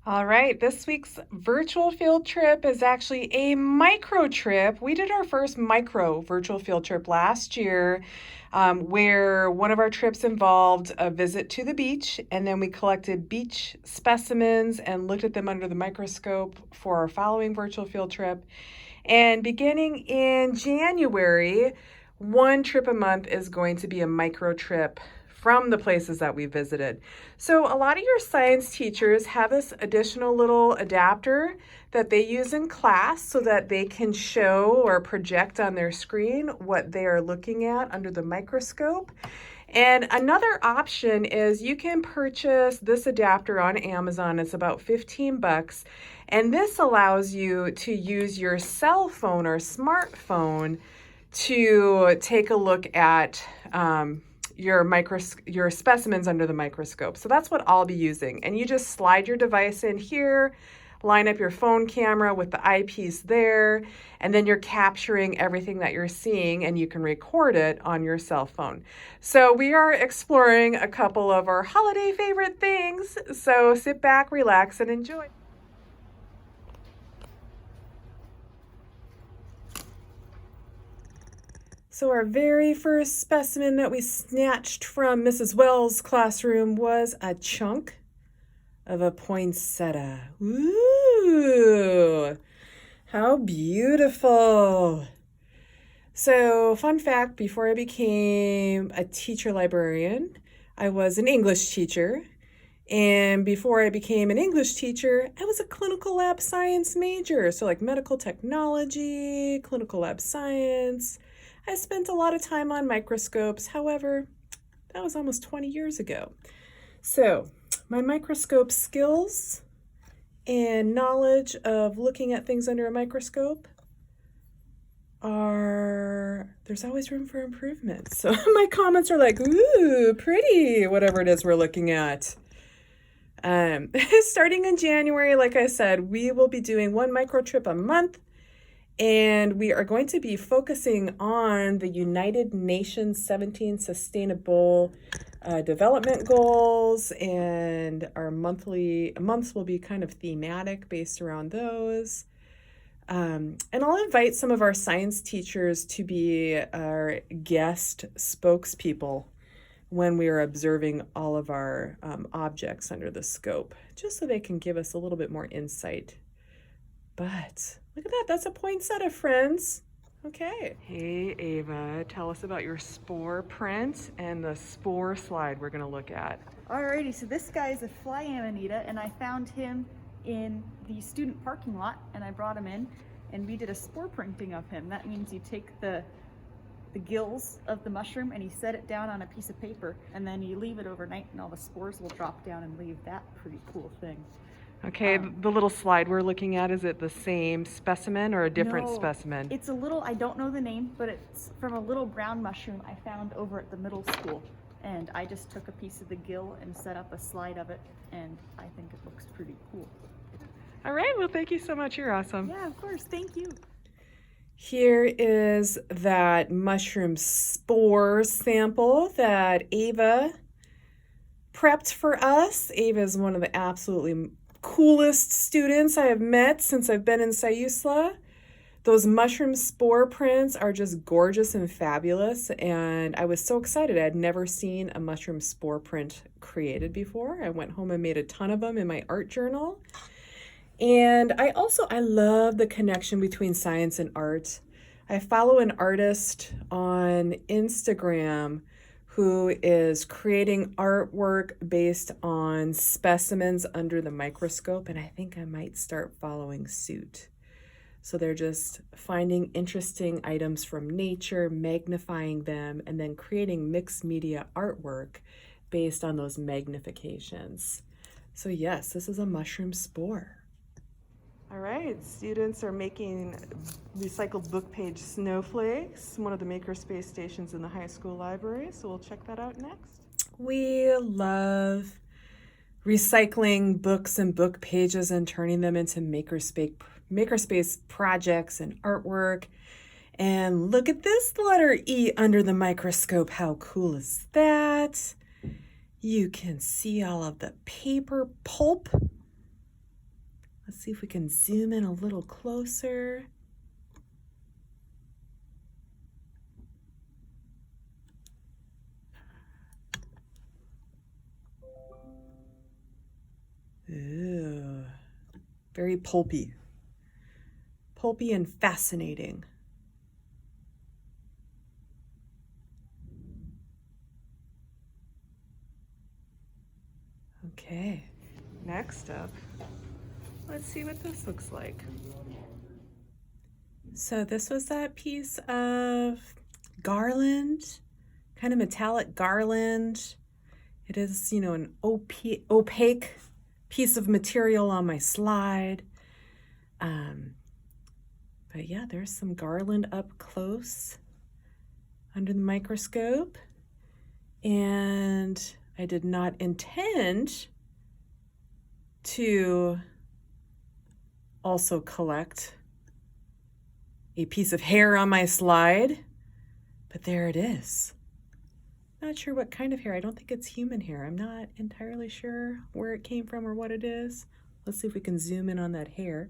All right, this week's virtual field trip is actually a micro trip. We did our first micro virtual field trip last year, where one of our trips involved a visit to the beach, and then we collected beach specimens and looked at them under the microscope for our following virtual field trip. And beginning in January, one trip a month is going to be a micro trip from the places that we visited. So a lot of your science teachers have this additional little adapter that they use in class so that they can show or project on their screen what they are looking at under the microscope. And another option is you can purchase this adapter on Amazon. It's about 15 bucks. And this allows you to use your cell phone or smartphone to take a look at your specimens under the microscope. So that's what I'll be using. And you just slide your device in here, line up your phone camera with the eyepiece there, and then you're capturing everything that you're seeing and you can record it on your cell phone. So we are exploring a couple of our holiday favorite things. So sit back, relax, and enjoy. So our very first specimen that we snatched from Mrs. Wells' classroom was a chunk of a poinsettia. Ooh, how beautiful. So, fun fact, before I became a teacher librarian, I was an English teacher. And before I became an English teacher, I was a clinical lab science major. So, like medical technology, clinical lab science. I spent a lot of time on microscopes. However, that was almost 20 years ago. So, my microscope skills and knowledge of looking at things under a microscope there's always room for improvement. So my comments are like, ooh, pretty, whatever it is we're looking at. Starting in January, like I said, we will be doing one micro trip a month. And we are going to be focusing on the United Nations 17 Sustainable Development Goals, and our months will be kind of thematic based around those. And I'll invite some of our science teachers to be our guest spokespeople when we are observing all of our objects under the scope, just so they can give us a little bit more insight. But look at that, that's a poinsettia, friends. Okay. Hey, Ava, tell us about your spore print and the spore slide we're gonna look at. Alrighty, so this guy is a fly amanita, and I found him in the student parking lot, and I brought him in, and we did a spore printing of him. That means you take the gills of the mushroom and you set it down on a piece of paper, and then you leave it overnight, and all the spores will drop down and leave that pretty cool thing. Okay, the little slide we're looking at, is it the same specimen or a different specimen? It's a little, I don't know the name, but it's from a little brown mushroom I found over at the middle school. And I just took a piece of the gill and set up a slide of it, and I think it looks pretty cool. All right, well, thank you so much. You're awesome. Yeah, of course. Thank you. Here is that mushroom spore sample that Ava prepped for us. Ava is one of the absolutely coolest students I have met since I've been in Sayusla. Those mushroom spore prints are just gorgeous and fabulous, and I was so excited. I had never seen a mushroom spore print created before. I went home and made a ton of them in my art journal. And I love the connection between science and art. I follow an artist on Instagram who is creating artwork based on specimens under the microscope, and I think I might start following suit. So they're just finding interesting items from nature, magnifying them, and then creating mixed media artwork based on those magnifications. So yes, this is a mushroom spore. All right, students are making recycled book page snowflakes, one of the makerspace stations in the high school library, so we'll check that out next. We love recycling books and book pages and turning them into makerspace projects and artwork. And look at this letter E under the microscope. How cool is that? You can see all of the paper pulp Let's see if we can zoom in a little closer. Ooh, very pulpy. Pulpy and fascinating. Okay, next up, let's see what this looks like. So this was that piece of garland, kind of metallic garland. It is, you know, an opaque piece of material on my slide. But yeah, there's some garland up close under the microscope. And I did not intend to also collect a piece of hair on my slide, but there it is. Not sure what kind of hair. I don't think it's human hair. I'm not entirely sure where it came from or what it is. Let's see if we can zoom in on that hair.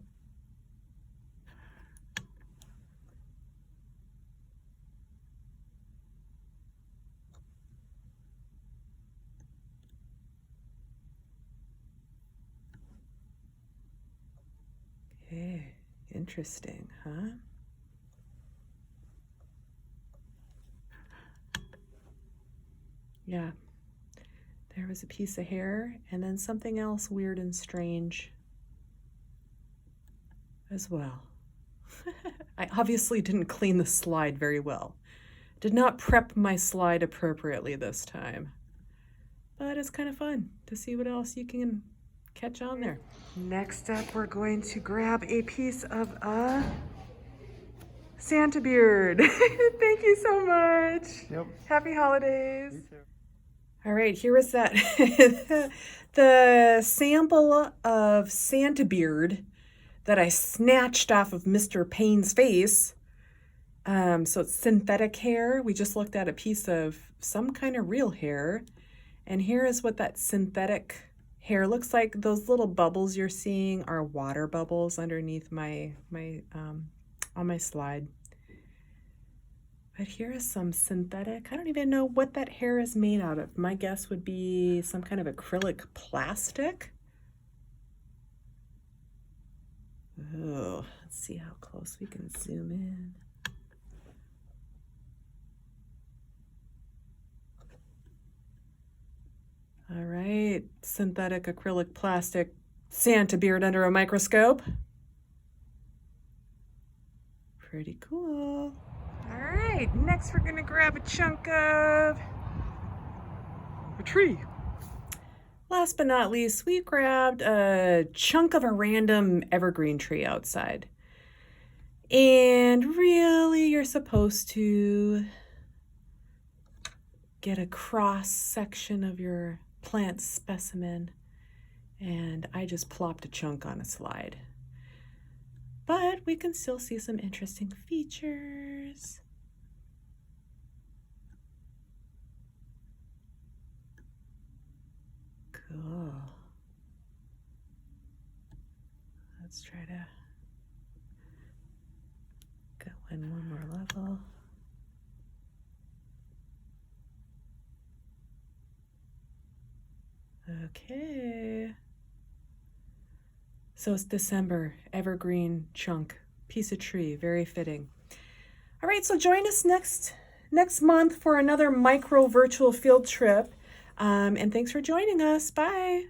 Okay, interesting, huh? Yeah, there was a piece of hair and then something else weird and strange as well. I obviously didn't clean the slide very well. Did not prep my slide appropriately this time. But it's kind of fun to see what else you can catch on there. Next up, we're going to grab a piece of a Santa beard. Thank you so much. Yep. Happy holidays. You too. All right, here is that. The sample of Santa beard that I snatched off of Mr. Payne's face. So it's synthetic hair. We just looked at a piece of some kind of real hair. And here is what that synthetic hair looks like. Those little bubbles you're seeing are water bubbles underneath on my slide. But here is some synthetic. I don't even know what that hair is made out of. My guess would be some kind of acrylic plastic. Oh, let's see how close we can zoom in. All right, synthetic acrylic plastic Santa beard under a microscope. Pretty cool. All right, next we're gonna grab a chunk of a tree. Last but not least, we grabbed a chunk of a random evergreen tree outside. And really, you're supposed to get a cross section of your plant specimen, and I just plopped a chunk on a slide. But we can still see some interesting features. Cool. Let's try to go in one more level. Okay. So it's December, evergreen chunk, piece of tree, very fitting. All right, so join us next month for another micro virtual field trip. And thanks for joining us. Bye.